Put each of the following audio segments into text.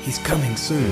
He's coming soon.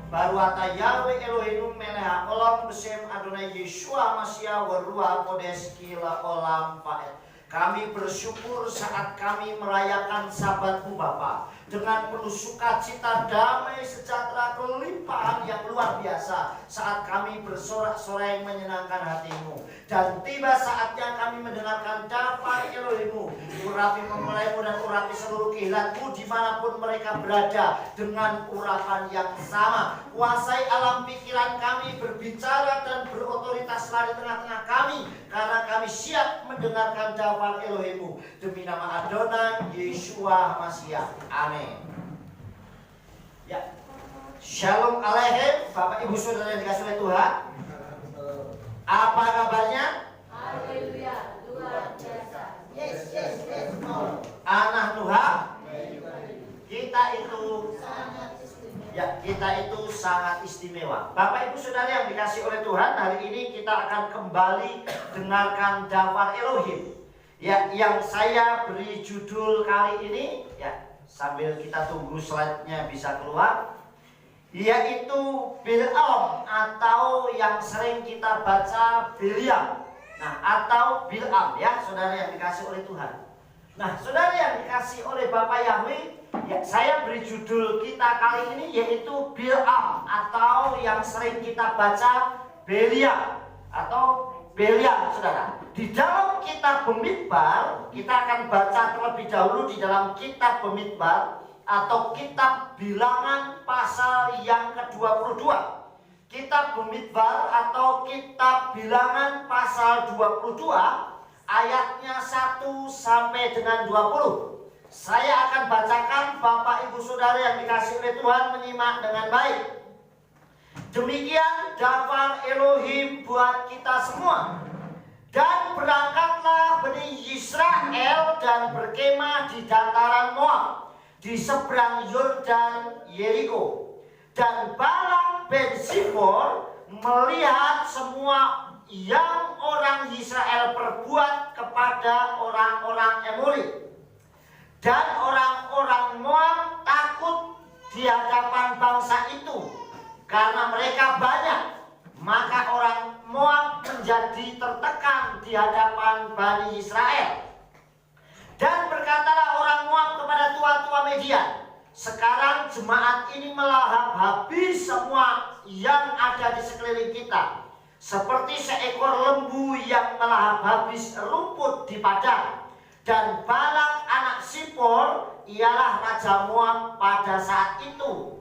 Baru ata Yahweh Elohim melech haolam b'shem Adonai Yeshua Mashiach Waruah Kodesh Kila Olam Paet. Kami bersyukur saat kami merayakan Sabatmu Bapa dengan penuh sukacita, damai, sejahtera, kelimpahan yang luar biasa saat kami bersorak-sorai menyenangkan hatimu. Dan tiba saatnya kami mendengarkan daftar Elohimmu, urapi mempelaimu dan urapi seluruh kilatmu dimanapun mereka berada dengan urapan yang sama. Kuasai alam pikiran kami, berbicara dan berotoritas di tengah-tengah kami, karena kami siap mendengarkan daftar Elohimmu. Demi nama Adonai Yeshua Mashiach. Amin. Ya. Shalom Aleichem, Bapak Ibu Saudara yang dikasihi oleh Tuhan. Apa kabarnya? Haleluya, luar biasa. Yes, yes, yes, more. Anak Tuhan, kita itu sangat istimewa. Bapak Ibu Saudara yang dikasihi oleh Tuhan, hari ini kita akan kembali dengarkan daftar Elohim. Ya, yang saya beri judul kali ini, ya, sambil kita tunggu slide-nya bisa keluar, yaitu Bil'am, atau yang sering kita baca Biliam. Nah, atau Bil'am, ya, saudara yang dikasihi oleh Tuhan. Nah, saudara yang dikasihi oleh Bapak Yahweh, ya, saya beri judul kita kali ini yaitu Bil'am, atau yang sering kita baca Beliam atau Beliam, saudara. Di dalam kitab Bemidbar, kita akan baca terlebih dahulu di dalam kitab Bemidbar atau kitab Bilangan pasal yang ke-22. Kitab Bemidbar atau kitab Bilangan pasal 22 ayatnya 1 sampai dengan 20. Saya akan bacakan, Bapak Ibu Saudara yang dikasihi oleh Tuhan menyimak dengan baik. Demikian daftar Elohim buat kita semua. Dan berangkatlah Bani Israel dan berkemah di dataran Moab, di seberang Yordan Yeriko. Dan Balak bin Zippor melihat semua yang orang Israel perbuat kepada orang-orang Emori. Dan orang-orang Moab takut di hadapan bangsa itu karena mereka banyak. Maka orang Moab menjadi tertekan di hadapan Bani Israel. Dan berkatalah orang Moab kepada tua-tua Median, sekarang jemaat ini melahap habis semua yang ada di sekeliling kita, seperti seekor lembu yang melahap habis rumput di padang. Dan Balak anak Sipor ialah raja Moab pada saat itu.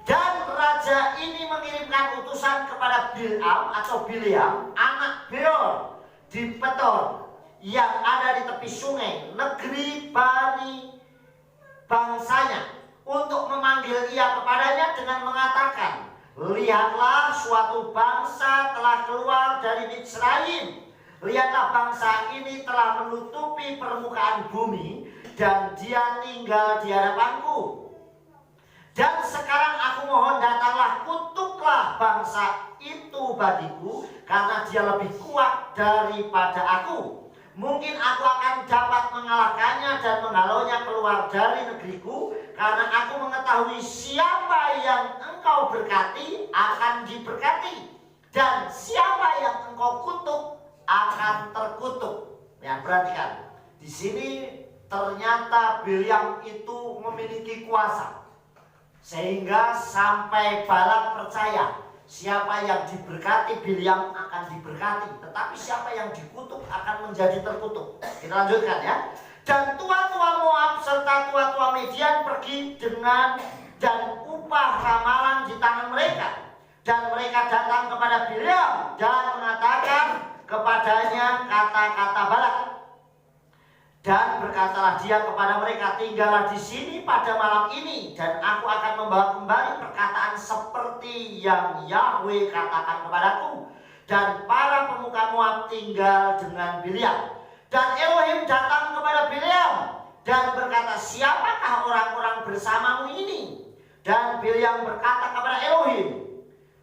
Dan raja ini mengirimkan utusan kepada Bilam atau Bileam anak Beor di Petor yang ada di tepi sungai, negeri Bani bangsanya, untuk memanggil ia kepadanya dengan mengatakan, lihatlah, suatu bangsa telah keluar dari Mitsraim. Lihatlah, bangsa ini telah menutupi permukaan bumi dan dia tinggal di hadapanku. Dan sekarang aku mohon, datanglah, kutuklah bangsa itu bagiku, karena dia lebih kuat daripada aku. Mungkin aku akan dapat mengalahkannya dan menghalaunya keluar dari negeriku, karena aku mengetahui siapa yang engkau berkati akan diberkati, dan siapa yang engkau kutuk akan terkutuk. Ya, perhatikan. Di sini ternyata Bileam itu memiliki kuasa, sehingga sampai Balak percaya siapa yang diberkati Bileam akan diberkati, tetapi siapa yang dikutuk akan menjadi terkutuk. Kita lanjutkan ya. Dan tua-tua Moab serta tua-tua Midian pergi dengan dan upah ramalan di tangan mereka. Dan mereka datang kepada Bileam dan mengatakan kepadanya kata-kata Balak. Dan berkatalah dia kepada mereka, tinggallah di sini pada malam ini, dan aku akan membawa kembali perkataan seperti yang Yahweh katakan kepadaku. Dan para pemuka Moab tinggal dengan Bileam. Dan Elohim datang kepada Bileam dan berkata, siapakah orang-orang bersamamu ini? Dan Bileam berkata kepada Elohim,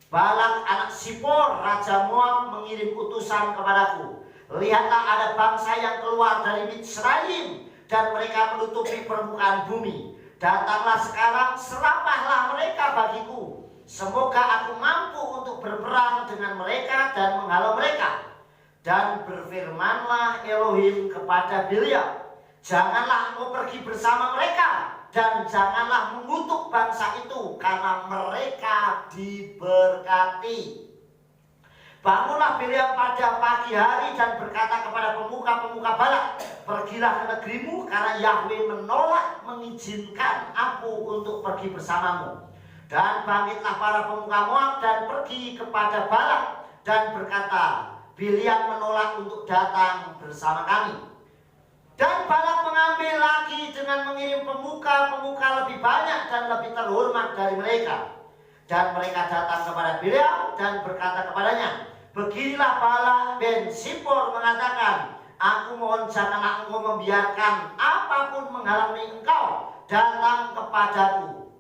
Balak anak Sipor raja Moab mengirim utusan kepadaku. Lihatlah, ada bangsa yang keluar dari Mitsraim dan mereka menutupi permukaan bumi. Datanglah sekarang, serapahlah mereka bagiku. Semoga aku mampu untuk berperang dengan mereka dan menghalau mereka. Dan berfirmanlah Elohim kepada Bileam, janganlah engkau pergi bersama mereka, dan janganlah mengutuk bangsa itu, karena mereka diberkati. Bangunlah Bileam pada pagi hari dan berkata kepada pemuka-pemuka Balak, pergilah ke negerimu, karena Yahweh menolak mengizinkan aku untuk pergi bersamamu. Dan bangkitlah para pemuka Moab dan pergi kepada Balak dan berkata, Bileam menolak untuk datang bersama kami. Dan Balak mengambil lagi dengan mengirim pemuka-pemuka lebih banyak dan lebih terhormat dari mereka. Dan mereka datang kepada Bileam dan berkata kepadanya, beginilah Balak bin Sipor mengatakan, aku mohon janganlah engkau membiarkan apapun menghalangi engkau datang kepadaku,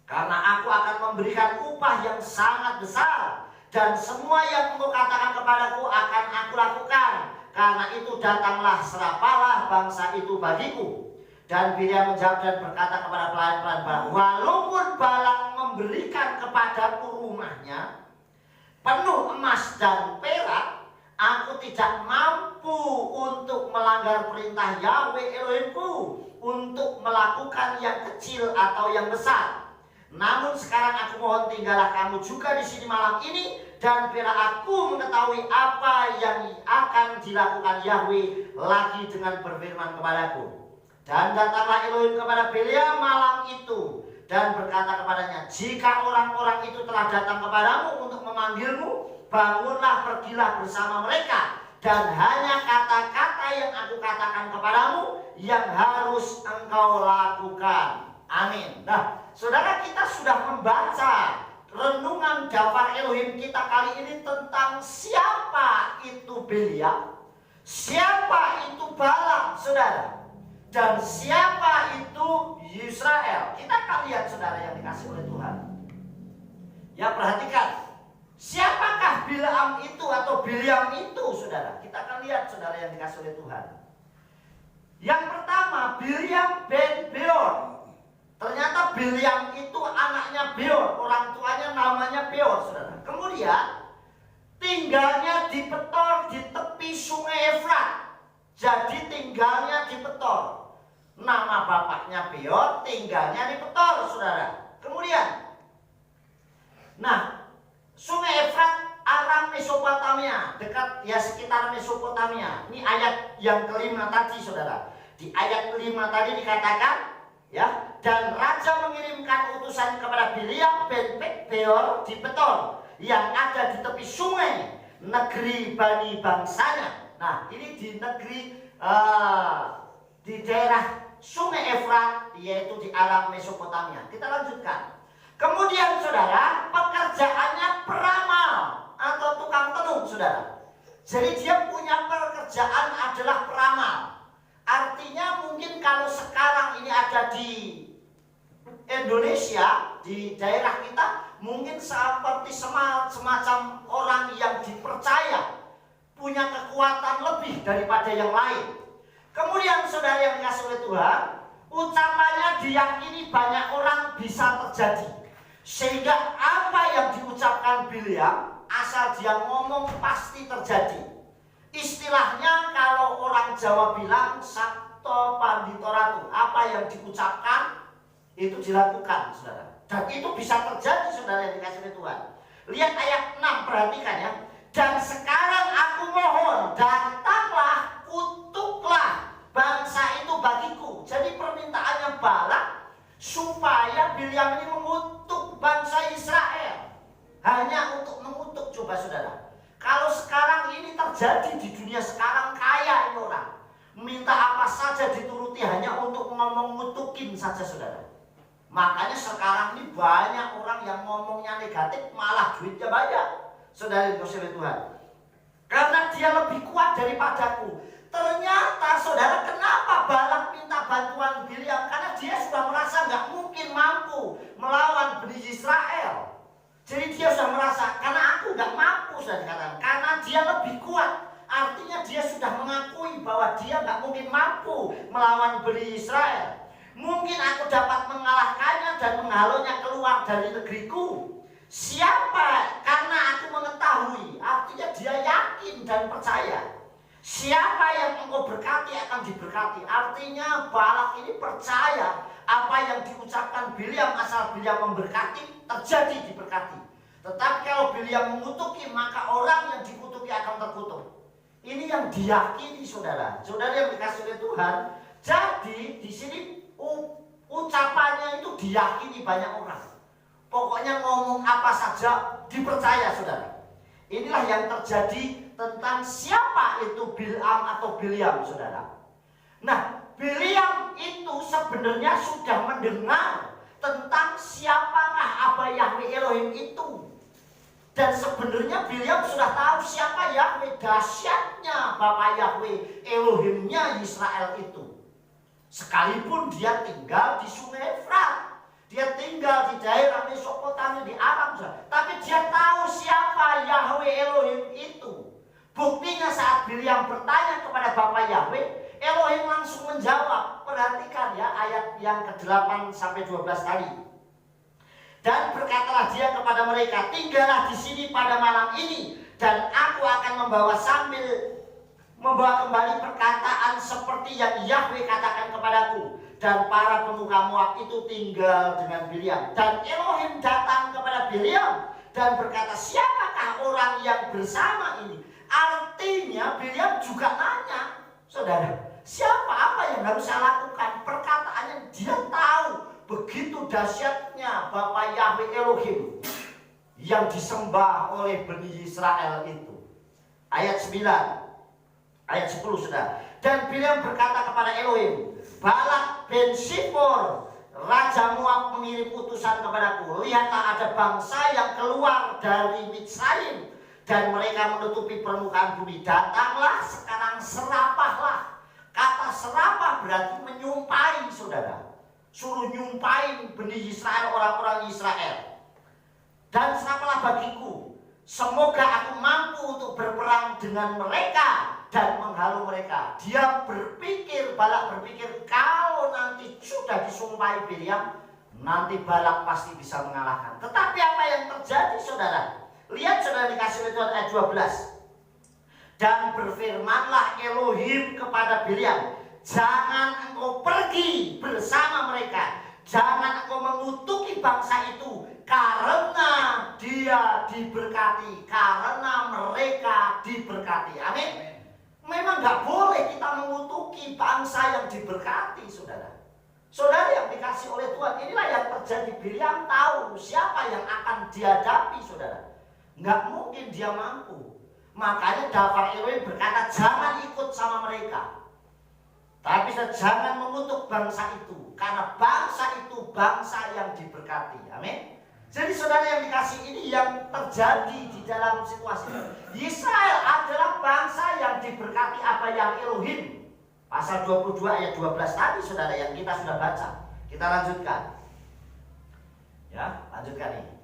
karena aku akan memberikan upah yang sangat besar, dan semua yang engkau katakan kepadaku akan aku lakukan. Karena itu datanglah, serapahlah bangsa itu bagiku. Dan Bileam menjawab dan berkata kepada pelayan-pelayan Balak, walaupun Balak memberikan kepadaku rumahnya penuh emas dan perak, aku tidak mampu untuk melanggar perintah Yahweh Elohimku untuk melakukan yang kecil atau yang besar. Namun sekarang aku mohon, tinggallah kamu juga di sini malam ini, dan biarlah aku mengetahui apa yang akan dilakukan Yahweh lagi dengan berfirman kepadaku. Dan datanglah Elohim kepada Bileam malam itu dan berkata kepadanya, jika orang-orang itu telah datang kepadamu untuk memanggilmu, bangunlah, pergilah bersama mereka, dan hanya kata-kata yang aku katakan kepadamu yang harus engkau lakukan. Amin. Nah, saudara, kita sudah membaca renungan Dafar Elohim kita kali ini tentang siapa itu Bileam, siapa itu Balak, saudara, dan siapa itu Israel. Kita akan lihat, saudara yang dikasih oleh Tuhan. Ya, perhatikan, siapakah Bileam itu atau Bileam itu, saudara? Kita akan lihat, saudara yang dikasih oleh Tuhan. Yang pertama, Bileam bin Beor. Ternyata Bileam itu anaknya Beor, orang tuanya namanya Beor, saudara. Kemudian tinggalnya di Petor di tepi sungai Efrat. Jadi tinggalnya di Petor. Nama bapaknya Beor, tinggalnya di Petor, saudara. Kemudian Nah, Sungai Efrat, Aram Mesopotamia, dekat ya sekitar Mesopotamia. Ini ayat yang kelima tadi, saudara. Di ayat kelima tadi dikatakan, ya, dan raja mengirimkan utusan kepada Biliam bin Beor di Petor yang ada di tepi sungai, negeri Bani bangsanya. Nah, ini di negeri di daerah Sungai Efrat, yaitu di Aram Mesopotamia. Kita lanjutkan. Kemudian saudara, pekerjaannya peramal atau tukang tenun, saudara. Jadi dia punya pekerjaan adalah peramal. Artinya mungkin kalau sekarang ini ada di Indonesia, di daerah kita, mungkin seperti semacam orang yang dipercaya punya kekuatan lebih daripada yang lain. Kemudian saudara yang dikasih oleh Tuhan, ucapannya diyakini banyak orang bisa terjadi. Sehingga apa yang diucapkan Biliam, asal dia ngomong pasti terjadi. Istilahnya kalau orang Jawa bilang sakto panditoratu, apa yang diucapkan itu dilakukan, saudara. Dan itu bisa terjadi, saudara yang dikasih oleh Tuhan. Lihat ayat 6, perhatikan ya. Dan sekarang aku mohon, datanglah, kutuklah bangsa itu bagiku. Jadi permintaannya Balak supaya Biliam ini mengutuk bangsa Israel. Hanya untuk mengutuk, coba saudara. Kalau sekarang ini terjadi di dunia sekarang, kaya ini orang minta apa saja dituruti hanya untuk ngomong ngutukin saja, saudara. Makanya sekarang ini banyak orang yang ngomongnya negatif malah duitnya banyak, saudara dikasihi Tuhan. Karena dia lebih kuat daripadaku. Ternyata saudara, kenapa Balak minta bantuan Biliam? Karena dia sudah merasa nggak mungkin mampu melawan Bani Israel. Jadi dia sudah merasa, karena aku nggak mampu, sudah dikatakan. Karena dia lebih kuat, artinya dia sudah mengakui bahwa dia nggak mungkin mampu melawan Bani Israel. Mungkin aku dapat mengalahkannya dan menghalaunya keluar dari negeriku. Siapa? Karena aku mengetahui, artinya dia yakin dan percaya. Siapa yang engkau berkati akan diberkati. Artinya Balak ini percaya apa yang diucapkan Biliam, asal Biliam memberkati, terjadi diberkati. Tetapi kalau Biliam mengutuki, maka orang yang dikutuki akan terkutuk. Ini yang diyakini, saudara. Saudara yang dikasih oleh Tuhan. Jadi di sini ucapannya itu diyakini banyak orang. Pokoknya ngomong apa saja dipercaya, saudara. Inilah yang terjadi tentang siapa itu Bilam atau Biliam, saudara. Nah, Biliam itu sebenarnya sudah mendengar tentang siapakah Abba Yahweh Elohim itu. Dan sebenarnya Biliam sudah tahu siapa Yahweh, dahsyatnya Bapa Yahweh Elohimnya Israel itu. Sekalipun dia tinggal di Sungai Efrat, dia tinggal di daerah Mesopotamia, di Aram, tapi dia tahu siapa Yahweh Elohim itu. Buktinya saat Biliam bertanya kepada Bapa Yahweh, Elohim langsung menjawab. Perhatikan ya ayat yang ke-8 sampai 12 tadi. Dan berkatalah dia kepada mereka, tinggallah di sini pada malam ini, dan aku akan membawa kembali perkataan seperti yang Yahweh katakan kepadaku. Dan para pemuka Moab itu tinggal dengan Biliam. Dan Elohim datang kepada Biliam dan berkata, siapakah orang yang bersama ini? Artinya Biliam juga nanya, saudara, siapa, apa yang harus saya lakukan? Perkataannya dia tahu begitu dahsyatnya Bapa Yahweh Elohim yang disembah oleh Bani Israel itu. Ayat 9, ayat 10, saudara. Dan Biliam berkata kepada Elohim, Balak bin Sipor, Raja Moab mengirim utusan kepadaku. Lihatlah ada bangsa yang keluar dari Mitsraim dan mereka menutupi permukaan bumi. Datanglah sekarang, serapahlah. Kata serapah berarti menyumpahi, saudara. Suruh nyumpahin Bani Israel, orang-orang Israel. Dan serapahlah bagiku. Semoga aku mampu untuk berperang dengan mereka dan menghalau mereka. Dia berpikir, Balak berpikir, kalau nanti sudah disumpahi Biliam, nanti Balak pasti bisa mengalahkan. Tetapi apa yang terjadi, saudara? Lihat, saudara, dikasih Tuhan ayat 12. Dan berfirmanlah Elohim kepada Biliam, jangan engkau pergi bersama mereka. Jangan engkau mengutuki bangsa itu karena dia diberkati, karena mereka diberkati. Amin. Memang nggak boleh kita mengutuki bangsa yang diberkati, saudara. Saudara yang dikasih oleh Tuhan, inilah yang terjadi. Bileam tahu siapa yang akan dihadapi, saudara. Nggak mungkin dia mampu. Makanya Dafar Elohim berkata, jangan ikut sama mereka. Tapi jangan mengutuk bangsa itu, karena bangsa itu bangsa yang diberkati. Amin. Jadi saudara yang dikasih, ini yang terjadi di dalam situasi. Israel adalah bangsa yang diberkati apa yang Elohim. Pasal 22 ayat 12 tadi, saudara, yang kita sudah baca. Kita lanjutkan. Ya, lanjutkan ini.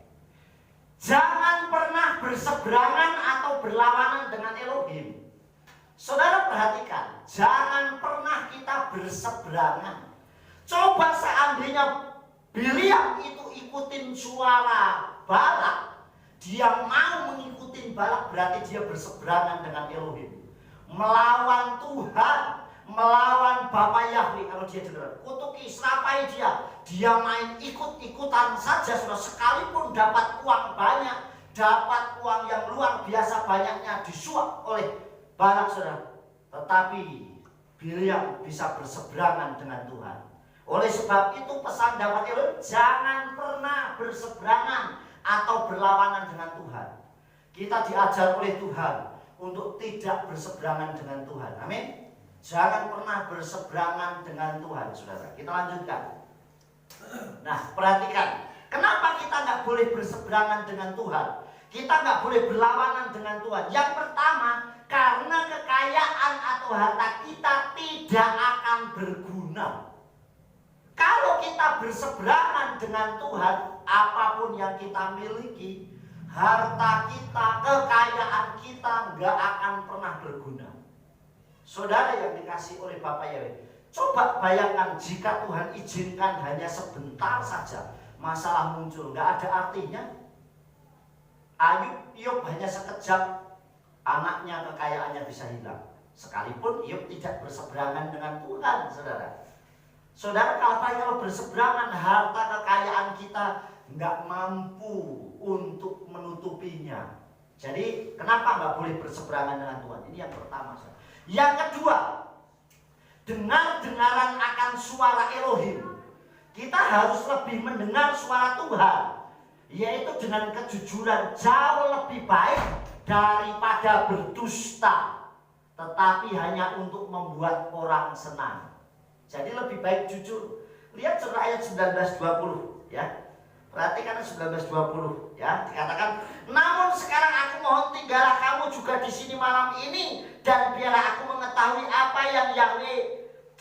Jangan pernah berseberangan atau berlawanan dengan Elohim. Saudara perhatikan, jangan pernah kita berseberangan. Coba seandainya Bileam itu ikutin suara Balak, dia mau mengikuti Balak, berarti dia berseberangan dengan Elohim. Melawan Tuhan, melawan Bapa Yahweh. Kalau dia dengar, kutuki, serapai dia main ikut-ikutan saja, sudah sekalipun dapat uang banyak, dapat uang yang luar biasa banyaknya disuap oleh Balak, saudara. Tetapi Bileam bisa berseberangan dengan Tuhan. Oleh sebab itu pesan Dafar Elohim, jangan pernah berseberangan atau berlawanan dengan Tuhan. Kita diajar oleh Tuhan untuk tidak berseberangan dengan Tuhan. Amin. Jangan pernah berseberangan dengan Tuhan, saudara. Kita lanjutkan. Nah, perhatikan, kenapa kita nggak boleh berseberangan dengan Tuhan? Kita nggak boleh berlawanan dengan Tuhan. Yang pertama, karena kekayaan atau harta kita tidak akan berguna. Kalau kita berseberangan dengan Tuhan, apapun yang kita miliki, harta kita, kekayaan kita nggak akan pernah berguna. Saudara yang dikasih oleh Bapa Yahweh, coba bayangkan jika Tuhan izinkan hanya sebentar saja masalah muncul, nggak ada artinya. Ayub hanya sekejap, anaknya, kekayaannya bisa hilang. Sekalipun Ayub tidak berseberangan dengan Tuhan, saudara. Saudara, kalau berseberangan, harta kekayaan kita nggak mampu untuk menutupinya. Jadi kenapa nggak boleh berseberangan dengan Tuhan? Ini yang pertama. Yang kedua, dengar-dengaran akan suara Elohim. Kita harus lebih mendengar suara Tuhan, yaitu dengan kejujuran, jauh lebih baik daripada berdusta, tetapi hanya untuk membuat orang senang. Jadi lebih baik jujur. Lihat surah ayat 19:20 ya. Perhatikan 19:20 ya. Dikatakan, namun sekarang aku mohon tinggallah kamu juga di sini malam ini, dan biarlah aku mengetahui apa yang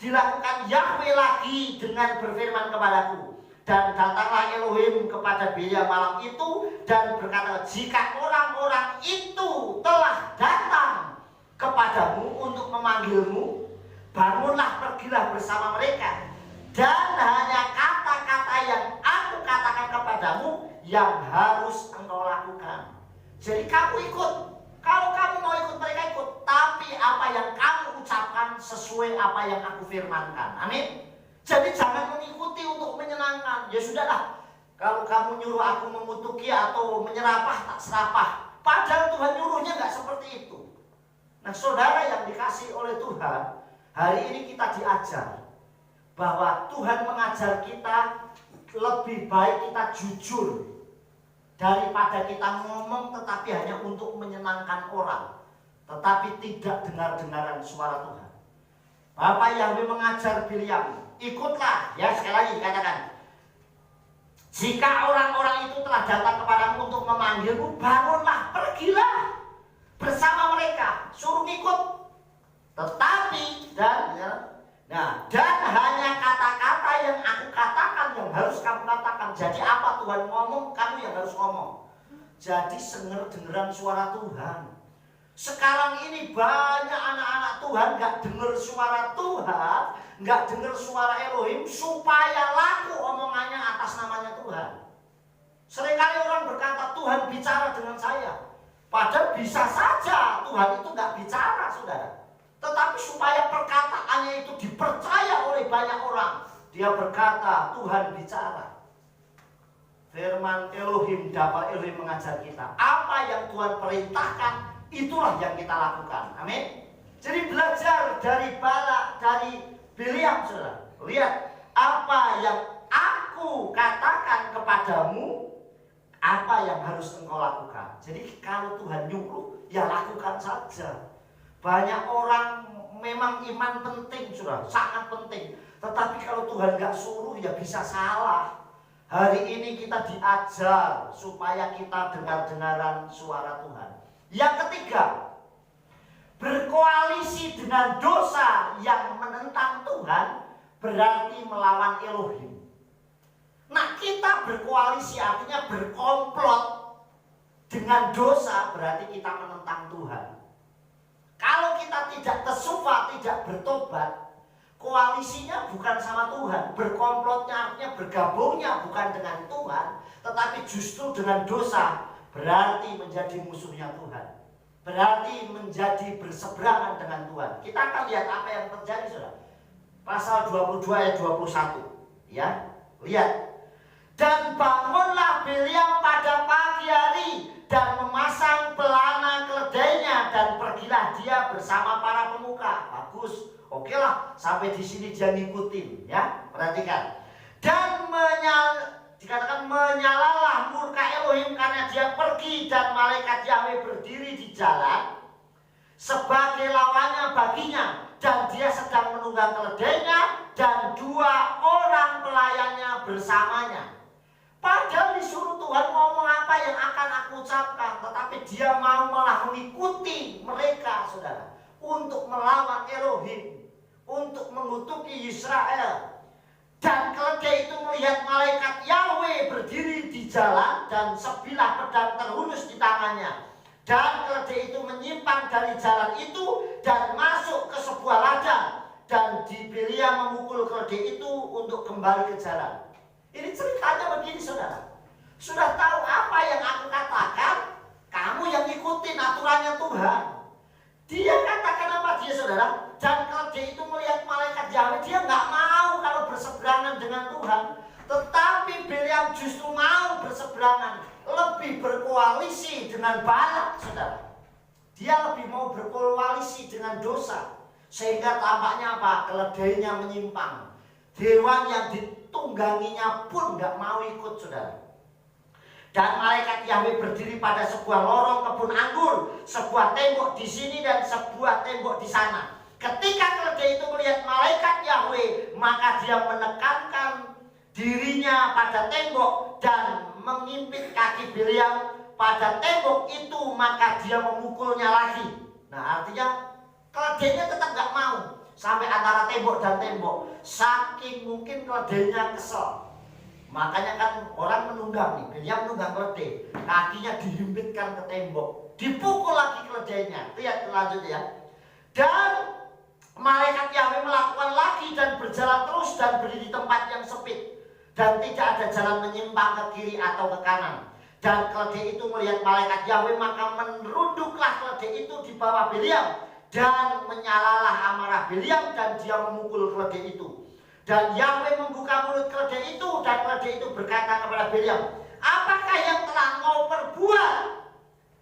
dilakukan Yahweh lagi dengan berfirman kepadaku. Dan datanglah Elohim kepada Bileam malam itu dan berkata, jika orang-orang itu telah datang kepadamu untuk memanggilmu, bangunlah, pergilah bersama mereka, dan hanya kata-kata yang aku katakan kepadamu yang harus engkau lakukan. Jadi kamu ikut. Kalau kamu mau ikut, mereka ikut. Tapi apa yang kamu ucapkan sesuai apa yang aku firmankan. Amin. Jadi jangan mengikuti untuk menyenangkan. Ya sudahlah, kalau kamu nyuruh aku mengutuki atau menyerapah, tak serapah. Padahal Tuhan nyuruhnya nggak seperti itu. Nah, saudara yang dikasih oleh Tuhan, hari ini kita diajar bahwa Tuhan mengajar kita lebih baik kita jujur daripada kita ngomong tetapi hanya untuk menyenangkan orang, tetapi tidak dengar-dengaran suara Tuhan. Bapak Yahweh mengajar Bileam, ikutlah, ya sekali lagi katakan, jika orang-orang itu telah datang kepadamu untuk memanggilmu, bangunlah, pergilah bersama mereka, suruh ikut. Tetapi dan hanya kata-kata yang aku katakan yang harus kamu katakan. Jadi apa Tuhan ngomong, kamu yang harus ngomong. Jadi dengeran suara Tuhan. Sekarang ini banyak anak-anak Tuhan gak dengar suara Tuhan, gak dengar suara Elohim supaya laku omongannya atas namanya Tuhan. Seringkali orang berkata, Tuhan bicara dengan saya. Padahal bisa saja Tuhan itu gak bicara, saudara. Tetapi supaya perkataannya itu dipercaya oleh banyak orang, dia berkata, Tuhan bicara. Firman Elohim, Dafar Elohim mengajar kita. Apa yang Tuhan perintahkan, itulah yang kita lakukan. Amin. Jadi belajar dari Balak, dari Bileam, saudara. Lihat, apa yang aku katakan kepadamu, apa yang harus engkau lakukan. Jadi kalau Tuhan nyuruh, ya lakukan saja. Banyak orang memang iman penting, saudara, sangat penting. Tetapi kalau Tuhan gak suruh, ya bisa salah. Hari ini kita diajar supaya kita dengar-dengaran suara Tuhan. Yang ketiga, berkoalisi dengan dosa yang menentang Tuhan berarti melawan Elohim. Nah, kita berkoalisi artinya berkomplot dengan dosa berarti kita menentang Tuhan. Kalau kita tidak tesufa, tidak bertobat, koalisinya bukan sama Tuhan. Berkomplotnya artinya bergabungnya bukan dengan Tuhan, tetapi justru dengan dosa. Berarti menjadi musuhnya Tuhan. Berarti menjadi berseberangan dengan Tuhan. Kita akan lihat apa yang terjadi, saudara. Pasal 22 ayat 21. Ya, lihat. Dan bangunlah Bileam pada pagi hari dan memasang pelana keledainya dan pergilah dia bersama para pemuka. Bagus. Oke lah, sampai di sini dia ngikutin, ya. Perhatikan. Dan dikatakan menyalalah murka Elohim karena dia pergi dan malaikat Yahweh berdiri di jalan sebagai lawannya baginya, dan dia sedang menunggang keledainya dan 2 orang pelayannya bersamanya. Padahal disuruh Tuhan ngomong apa yang akan aku ucapkan, tetapi dia mau malah mengikuti mereka, saudara, untuk melawan Elohim, untuk mengutuki Israel. Dan keledai itu melihat malaikat Yahweh berdiri di jalan dan sebilah pedang terhunus di tangannya. Dan keledai itu menyimpang dari jalan itu dan masuk ke sebuah ladang. Dan Bileam memukul keledai itu untuk kembali ke jalan. Ini ceritanya begini, saudara. Sudah tahu apa yang aku katakan, kamu yang ikutin aturannya Tuhan. Dia katakan apa dia, saudara? Dan keledai itu melihat malaikat Yahweh, dia nggak mau kalau berseberangan dengan Tuhan. Tetapi Bileam justru mau berseberangan, lebih berkoalisi dengan Balak, saudara. Dia lebih mau berkoalisi dengan dosa, sehingga tampaknya apa? Keledainya menyimpang. Hewan yang ditungganginya pun nggak mau ikut, saudara. Dan malaikat Yahweh berdiri pada sebuah lorong kebun anggur, sebuah tembok di sini dan sebuah tembok di sana. Ketika keledai itu melihat malaikat Yahweh, maka dia menekankan dirinya pada tembok dan mengimpit kaki Bileam pada tembok itu, maka dia memukulnya lagi. Nah, artinya keledainya tetap nggak mau sampai antara tembok dan tembok. Saking mungkin keledainya kesel. Makanya kan orang menunggang nih, Bileam menunggang keledai, kakinya dihimpitkan ke tembok, dipukul lagi keledainya. Lihat lanjut ya. Dan malaikat Yahweh melakukan lagi dan berjalan terus dan berdiri di tempat yang sempit dan tidak ada jalan menyimpang ke kiri atau ke kanan. Dan keledai itu melihat malaikat Yahweh, maka merunduklah keledai itu di bawah Bileam dan menyalalah amarah Bileam dan dia memukul keledai itu. Dan Yahweh membuka mulut keledai itu dan keledai itu berkata kepada Bileam, apakah yang telah engkau perbuat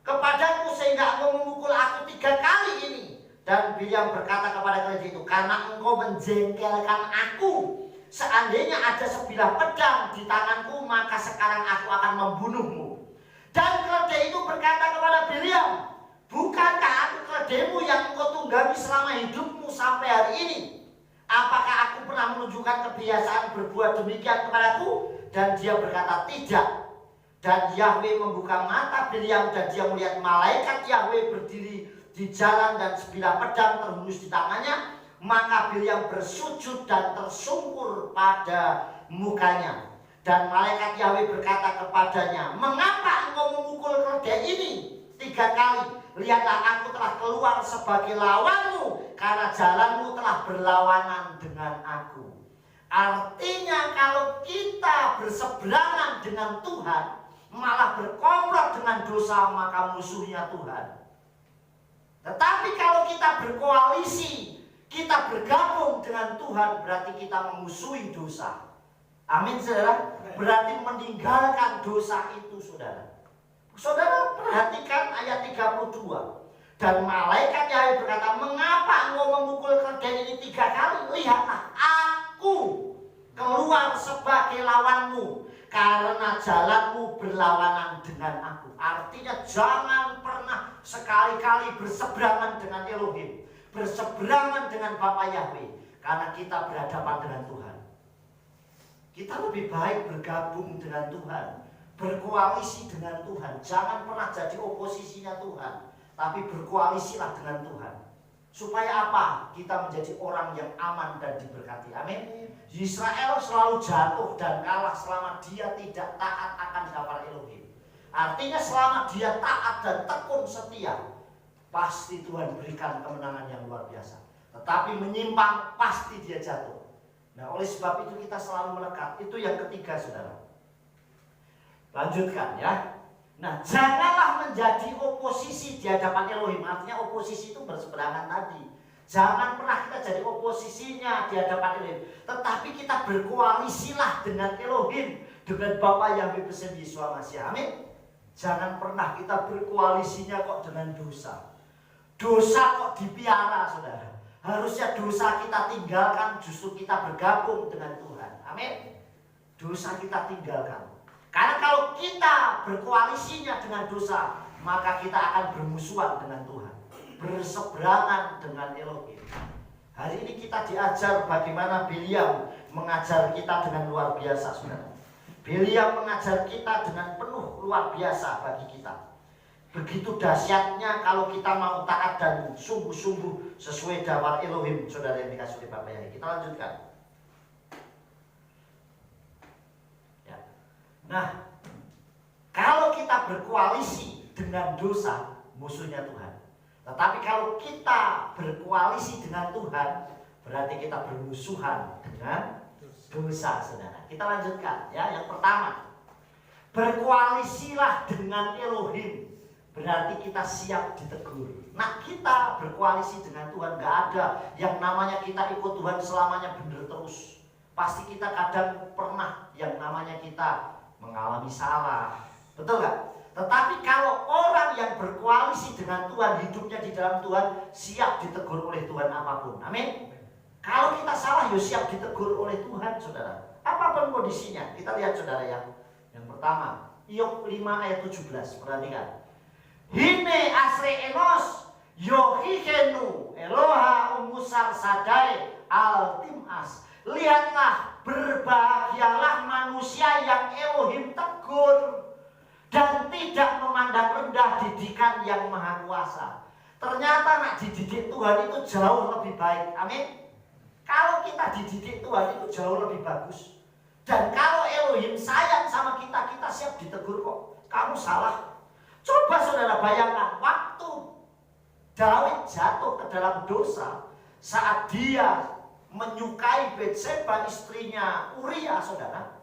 kepadaku sehingga engkau memukul aku 3 kali ini? Dan Bileam berkata kepada keledai itu, karena engkau menjengkelkan aku. Seandainya ada sebilah pedang di tanganku, maka sekarang aku akan membunuhmu. Dan keledai itu berkata kepada Bileam, bukankah aku keledaimu yang engkau tunggangi selama hidupmu sampai hari ini? Apakah aku pernah menunjukkan kebiasaan berbuat demikian kepadaku? Dan dia berkata, tidak. Dan Yahweh membuka mata Bileam dan dia melihat malaikat Yahweh berdiri di jalan dan sebilah pedang terhunus di tangannya. Maka Bileam bersujud dan tersungkur pada mukanya. Dan malaikat Yahweh berkata kepadanya, mengapa engkau memukul keledai ini 3 kali? Lihatlah, aku telah keluar sebagai lawanmu, karena jalanmu telah berlawanan dengan aku. Artinya kalau kita berseberangan dengan Tuhan, malah berkomplot dengan dosa, maka musuhnya Tuhan. Tetapi kalau kita berkoalisi Kita bergabung dengan Tuhan berarti kita memusuhi dosa. Amin, saudara. Berarti meninggalkan dosa itu, saudara. Saudara perhatikan ayat 32. Dan malaikat Yahweh berkata, mengapa engkau memukul keledai ini 3 kali? Lihatlah, aku keluar sebagai lawanmu, karena jalanmu berlawanan dengan aku. Artinya jangan pernah sekali-kali berseberangan dengan Elohim, berseberangan dengan Bapa Yahweh, karena kita berhadapan dengan Tuhan. Kita lebih baik bergabung dengan Tuhan, berkoalisi dengan Tuhan. Jangan pernah jadi oposisinya Tuhan, tapi berkoalisilah dengan Tuhan. Supaya apa? Kita menjadi orang yang aman dan diberkati. Amin. Israel selalu jatuh dan kalah selama dia tidak taat akan daftar Elohim. Artinya selama dia taat dan tekun setia, pasti Tuhan berikan kemenangan yang luar biasa. Tetapi menyimpang, pasti dia jatuh. Nah, oleh sebab itu kita selalu melekat. Itu yang ketiga, saudara. Lanjutkan ya. Nah, janganlah menjadi oposisi di hadapan Elohim. Artinya oposisi itu berseberangan tadi. Jangan pernah kita jadi oposisinya di hadapan Elohim. Tetapi kita berkoalisilah dengan Elohim, dengan Bapa Yahweh bersama Yesus Masih. Amin. Jangan pernah kita berkoalisinya kok dengan dosa. Dosa kok dipiara, saudara. Harusnya dosa kita tinggalkan, justru kita bergabung dengan Tuhan. Amin. Dosa kita tinggalkan. Karena kalau kita berkoalisinya dengan dosa, maka kita akan bermusuhan dengan Tuhan, berseberangan dengan Elohim. Hari ini kita diajar bagaimana Biliam mengajar kita dengan luar biasa, saudara. Biliam mengajar kita dengan penuh luar biasa bagi kita. Begitu dahsyatnya kalau kita mau taat dan sungguh-sungguh sesuai daftar Elohim, saudara yang dikasih oleh Bapak Yahweh. Kita lanjutkan. Ya. Nah, kalau kita berkoalisi dengan dosa, musuhnya Tuhan. Tetapi kalau kita berkoalisi dengan Tuhan, berarti kita bermusuhan dengan dosa, saudara. Kita lanjutkan ya. Yang pertama, berkoalisilah dengan Elohim, berarti kita siap ditegur. Nah, kita berkoalisi dengan Tuhan, gak ada yang namanya kita ikut Tuhan selamanya benar terus. Pasti kita kadang pernah yang namanya kita mengalami salah. Betul gak? Tetapi kalau orang yang berkoalisi dengan Tuhan, hidupnya di dalam Tuhan, siap ditegur oleh Tuhan apapun. Amin. Kalau kita salah, ya siap ditegur oleh Tuhan, saudara. Apapun kondisinya. Kita lihat, saudara, yang pertama, Iyob 5 ayat 17. Perhatikan. Hine asre enos yohikenu Eloha umusar sadai altimas. Lihatlah, berbahagialah manusia yang Elohim tegur dan tidak memandang rendah didikan yang maha kuasa. Ternyata nak dididik Tuhan itu jauh lebih baik. Amin. Kalau kita dididik Tuhan itu jauh lebih bagus. Dan kalau Elohim sayang sama kita, kita siap ditegur kok. Kamu salah. Coba saudara bayangkan waktu Daud jatuh ke dalam dosa saat dia menyukai Betseba istrinya Uria, saudara.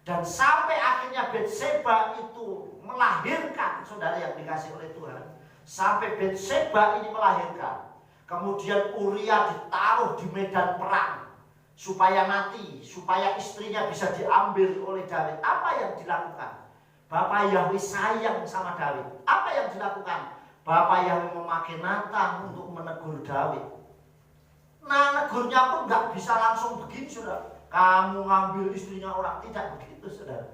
Dan sampai akhirnya Betseba itu melahirkan, saudara yang dikasih oleh Tuhan. Sampai Betseba ini melahirkan. Kemudian Uria ditaruh di medan perang supaya mati, supaya istrinya bisa diambil oleh Daud. Apa yang dilakukan? Bapak Yahweh sayang sama Daud. Apa yang dilakukan? Bapak Yahweh memakai Natan untuk menegur Daud. Nah, negurnya pun nggak bisa langsung begini, saudara. Kamu ngambil istrinya orang, tidak begitu, saudara.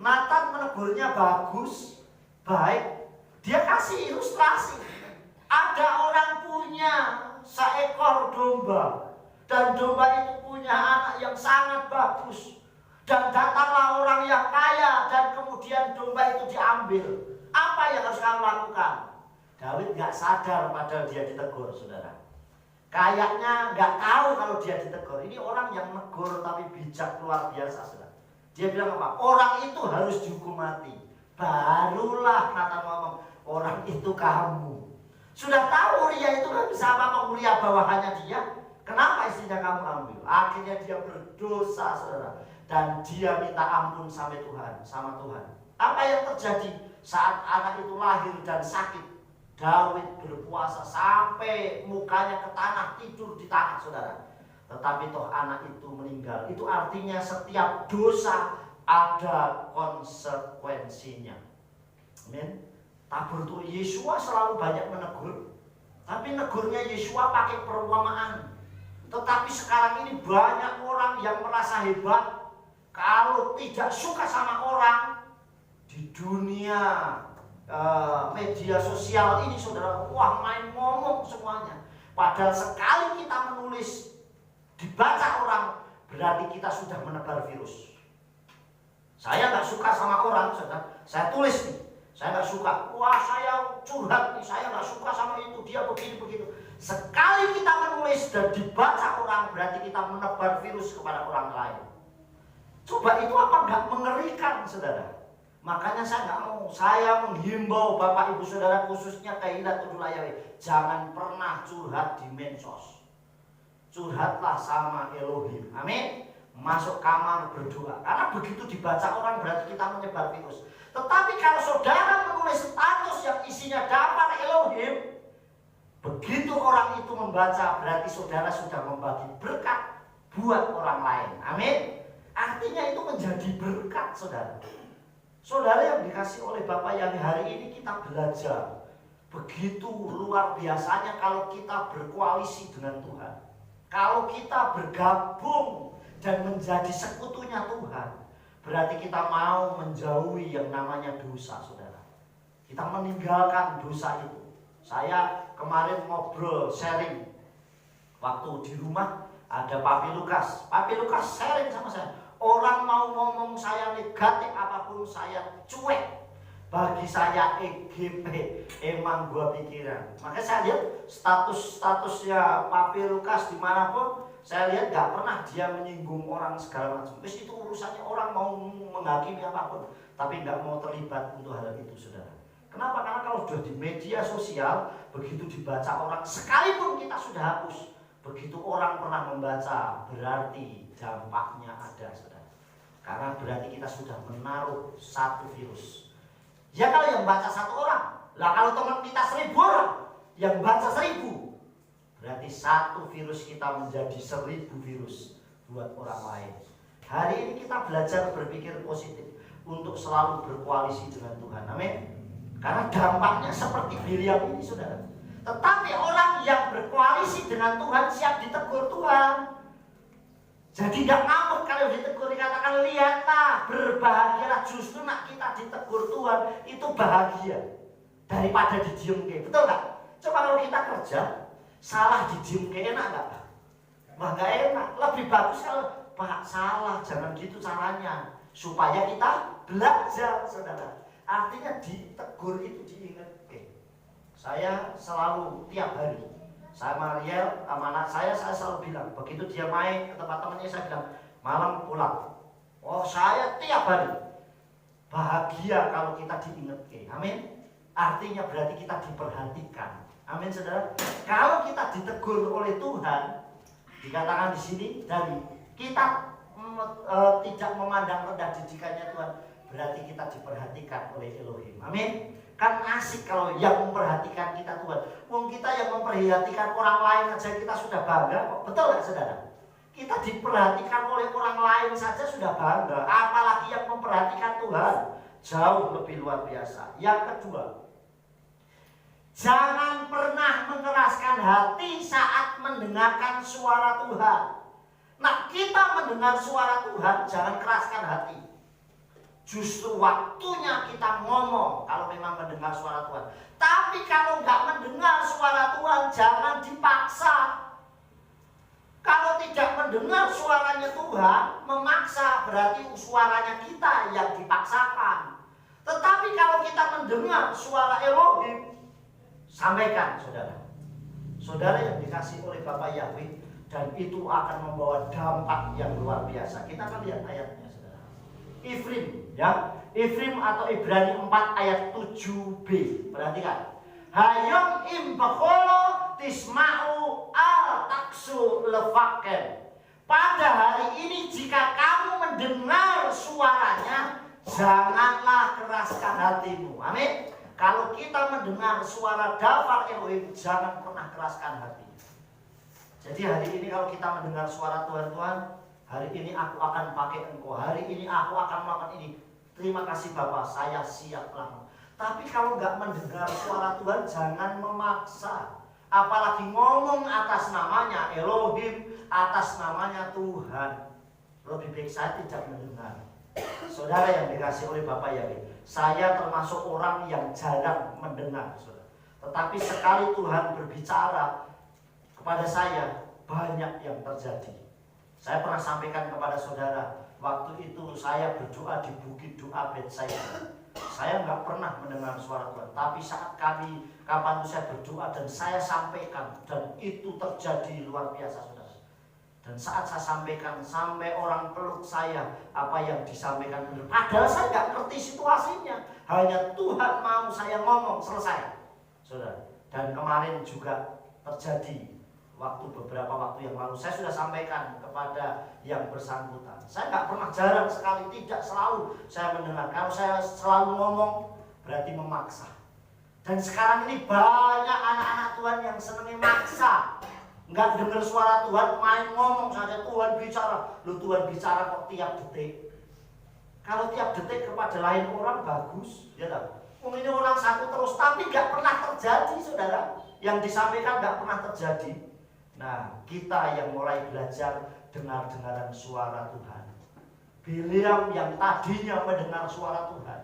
Natan menegurnya bagus, baik. Dia kasih ilustrasi. Ada orang punya seekor domba, dan domba itu punya anak yang sangat bagus. Dan datanglah orang yang kaya dan kemudian domba itu diambil. Apa yang harus kamu lakukan? Daud nggak sadar padahal dia ditegur, saudara. Kayaknya nggak tahu kalau dia ditegur. Ini orang yang negur tapi bijak luar biasa, saudara. Dia bilang apa? Orang itu harus dihukum mati. Barulah Natan ngomong, orang itu kamu. Sudah tahu Uria itu kan bisa apa? Uria bawahannya dia. Kenapa istrinya kamu ambil? Akhirnya dia berdosa, saudara. Dan dia minta ampun sama Tuhan. Apa yang terjadi saat anak itu lahir dan sakit? Daud berpuasa sampai mukanya ke tanah, tidur di tanah, saudara. Tetapi toh anak itu meninggal. Itu artinya setiap dosa ada konsekuensinya. Amin. Tabur itu Yesua selalu banyak menegur, tapi negurnya Yesua pakai perumpamaan. Tetapi sekarang ini banyak orang yang merasa hebat kalau tidak suka sama orang di dunia media sosial ini, saudara. Wah, main ngomong semuanya. Padahal sekali kita menulis dibaca orang, berarti kita sudah menebar virus. Saya nggak suka sama orang, saudara. Saya tulis nih, saya nggak suka. Wah, saya curhat nih, saya nggak suka sama itu, dia begini begitu. Sekali kita menulis dan dibaca orang, berarti kita menebar virus kepada orang lain. Coba itu apa nggak mengerikan, saudara? Makanya saya nggak mau. Saya menghimbau Bapak Ibu Saudara, khususnya Kehilatul Layawi, jangan pernah curhat di medsos. Curhatlah sama Elohim. Amin. Masuk kamar berdoa. Karena begitu dibaca orang berarti kita menyebar virus. Tetapi kalau saudara menulis status yang isinya daftar Elohim, begitu orang itu membaca berarti saudara sudah membagi berkat buat orang lain. Amin. Artinya itu menjadi berkat, saudara. Saudara yang dikasih oleh Bapak yang hari ini kita belajar. Begitu luar biasanya kalau kita berkoalisi dengan Tuhan. Kalau kita bergabung dan menjadi sekutunya Tuhan, berarti kita mau menjauhi yang namanya dosa, saudara. Kita meninggalkan dosa itu. Saya kemarin ngobrol, sharing. Waktu di rumah ada Papi Lukas. Papi Lukas sharing sama saya. Orang mau ngomong saya negatif apapun, saya cuek. Bagi saya EGP, emang gua pikiran. Makanya saya lihat statusnya Papi Lukas dimanapun, saya lihat gak pernah dia menyinggung orang segala macam. Terus itu urusannya, orang mau menghakimi apapun, tapi gak mau terlibat untuk hal itu, saudara. Kenapa? Karena kalau sudah di media sosial, begitu dibaca orang, sekalipun kita sudah hapus, begitu orang pernah membaca, berarti dampaknya ada, saudara. Karena berarti kita sudah menaruh satu virus. Ya kalau yang baca satu orang, lah kalau teman kita 1000 orang, yang baca 1000, berarti satu virus kita menjadi 1000 virus buat orang lain. Hari ini kita belajar berpikir positif untuk selalu berkoalisi dengan Tuhan. Amin. Karena dampaknya seperti Biliam ini, saudara. Tetapi orang yang berkoalisi dengan Tuhan siap ditegur Tuhan. Jadi gak ngamuk kalau ditegur, dikatakan lihatlah, berbahagialah. Justru nak kita ditegur Tuhan itu bahagia daripada didiemke. Betul gak? Coba kalau kita kerja salah didiemke, enak gak? Wah gak enak. Lebih bagus kalau Pak salah, jangan gitu caranya, supaya kita belajar, saudara. Artinya ditegur itu diingat. Saya selalu tiap hari, saya Mariel sama anak saya selalu bilang, begitu dia main ke tempat temannya, saya bilang malam pulang. Oh, saya tiap hari bahagia kalau kita diingat. Amin. Artinya berarti kita diperhatikan. Amin, saudara. Kalau kita ditegur oleh Tuhan, dikatakan di sini dari kita tidak memandang rendah didikannya Tuhan, berarti kita diperhatikan oleh Elohim. Amin. Kan asik kalau yang memperhatikan kita Tuhan. Wong kita yang memperhatikan orang lain aja kita sudah bangga kok. Betul gak, saudara? Kita diperhatikan oleh orang lain saja sudah bangga, apalagi yang memperhatikan Tuhan. Jauh lebih luar biasa. Yang kedua, jangan pernah mengeraskan hati saat mendengarkan suara Tuhan. Nah, kita mendengar suara Tuhan, jangan keraskan hati. Justru waktunya kita ngomong kalau memang mendengar suara Tuhan. Tapi kalau nggak mendengar suara Tuhan, jangan dipaksa. Kalau tidak mendengar suaranya Tuhan, memaksa berarti suaranya kita yang dipaksakan. Tetapi kalau kita mendengar suara Elohim, sampaikan, saudara. Saudara yang dikasih oleh Bapak Yahweh, dan itu akan membawa dampak yang luar biasa. Kita akan lihat ayatnya, saudara. Ifrim, ya. Ifrim atau Ibrani 4 ayat 7b. Perhatikan. Hayom imbakolo tisma'u al taksu lefaken. Pada hari ini jika kamu mendengar suaranya, janganlah keraskan hatimu. Amin. Kalau kita mendengar suara dafar Elohim, jangan pernah keraskan hati. Jadi hari ini kalau kita mendengar suara Tuhan, hari ini aku akan pakai engkau, hari ini aku akan melakukan ini. Terima kasih Bapak, saya siap lakukan. Tapi kalau nggak mendengar suara Tuhan, jangan memaksa. Apalagi ngomong atas namanya Elohim, atas namanya Tuhan. Lebih baik saya tidak mendengar. Saudara yang dikasih oleh Bapak Yahweh, saya termasuk orang yang jarang mendengar, saudara. Tetapi sekali Tuhan berbicara kepada saya, banyak yang terjadi. Saya pernah sampaikan kepada saudara, waktu itu saya berdoa di bukit doa Betsaida. Saya nggak pernah mendengar suara Tuhan, tapi saat kapan itu saya berdoa dan saya sampaikan, dan itu terjadi luar biasa, saudara. Dan saat saya sampaikan, sampai orang peluk saya, apa yang disampaikan benar. Padahal saya nggak ngerti situasinya, hanya Tuhan mau saya ngomong, selesai, saudara. Dan kemarin juga terjadi. Beberapa waktu yang lalu saya sudah sampaikan kepada yang bersangkutan. Saya nggak pernah, jarang sekali, tidak selalu saya mendengar. Kalau saya selalu ngomong berarti memaksa. Dan sekarang ini banyak anak-anak Tuhan yang senangnya maksa, nggak dengar suara Tuhan, main ngomong saja. Tuhan bicara, lu Tuhan bicara kok tiap detik. Kalau tiap detik kepada lain orang bagus, ya tak? Ini orang satu terus, tapi nggak pernah terjadi, saudara. Yang disampaikan nggak pernah terjadi. Nah, kita yang mulai belajar dengar-dengaran suara Tuhan. Bileam yang tadinya mendengar suara Tuhan.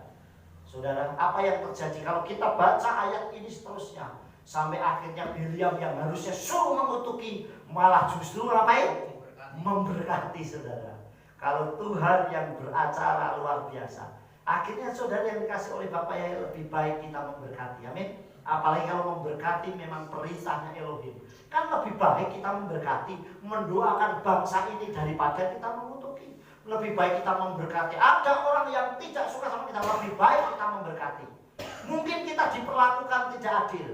Saudara, apa yang terjadi kalau kita baca ayat ini seterusnya sampai akhirnya Bileam yang harusnya suruh mengutuki, malah justru ngapain? Memberkati, saudara. Kalau Tuhan yang beracara luar biasa, akhirnya saudara yang dikasih oleh Bapak ya, lebih baik kita memberkati. Amin. Apalagi kalau memberkati memang perintahnya Elohim. Kan lebih baik kita memberkati, mendoakan bangsa ini daripada kita mengutuki. Lebih baik kita memberkati. Ada orang yang tidak suka sama kita, lebih baik kita memberkati. Mungkin kita diperlakukan tidak adil,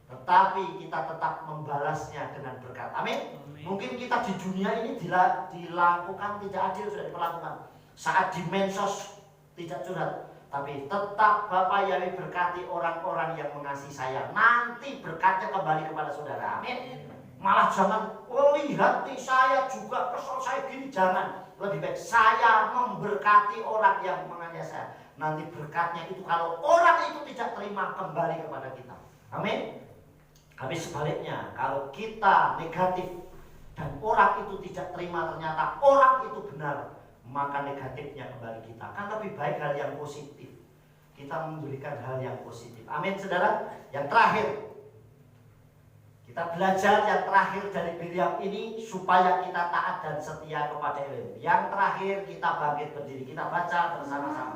tetapi kita tetap membalasnya dengan berkat. Amin. Mungkin kita di dunia ini dilakukan tidak adil, sudah diperlakukan. Saat di mensos tidak curhat, tapi tetap Bapak Yahweh berkati orang-orang yang mengasihi saya. Nanti berkatnya kembali kepada saudara. Amin. Malah jangan, lihat nih saya juga kesel, saya gini. Jangan. Lebih baik saya memberkati orang yang menganiaya saya. Nanti berkatnya itu kalau orang itu tidak terima, kembali kepada kita. Amin. Tapi sebaliknya, kalau kita negatif dan orang itu tidak terima, ternyata orang itu benar, maka negatifnya kembali kita. Kan lebih baik hal yang positif. Kita memberikan hal yang positif. Amin, saudara. Yang terakhir, kita belajar yang terakhir dari Bileam ini supaya kita taat dan setia kepada Elohim. Yang terakhir, kita bangkit berdiri. Kita baca bersama-sama.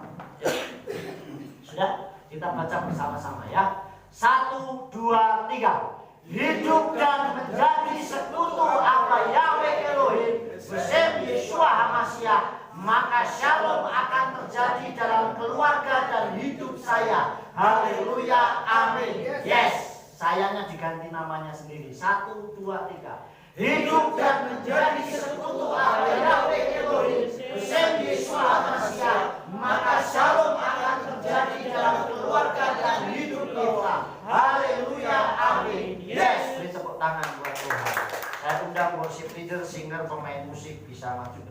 Sudah? Kita baca bersama-sama ya. 1, 2, 3. Hidup dan menjadi sekutu apa Yahweh Elohim bersama Yeshua HaMashiach, maka shalom akan terjadi dalam keluarga dan hidup saya. Haleluya, amin. Yes. Sayanya diganti namanya sendiri. 1, 2, 3. Hidup dan menjadi sekutu Allah Yahweh Elohim bersama Yeshua HaMashiach, maka shalom akan terjadi dalam keluarga dan hidup kita. Haleluya, amin. Yes. Beri tepuk tangan buat Tuhan. Saya undang worship leader, singer, pemain musik bisa maju.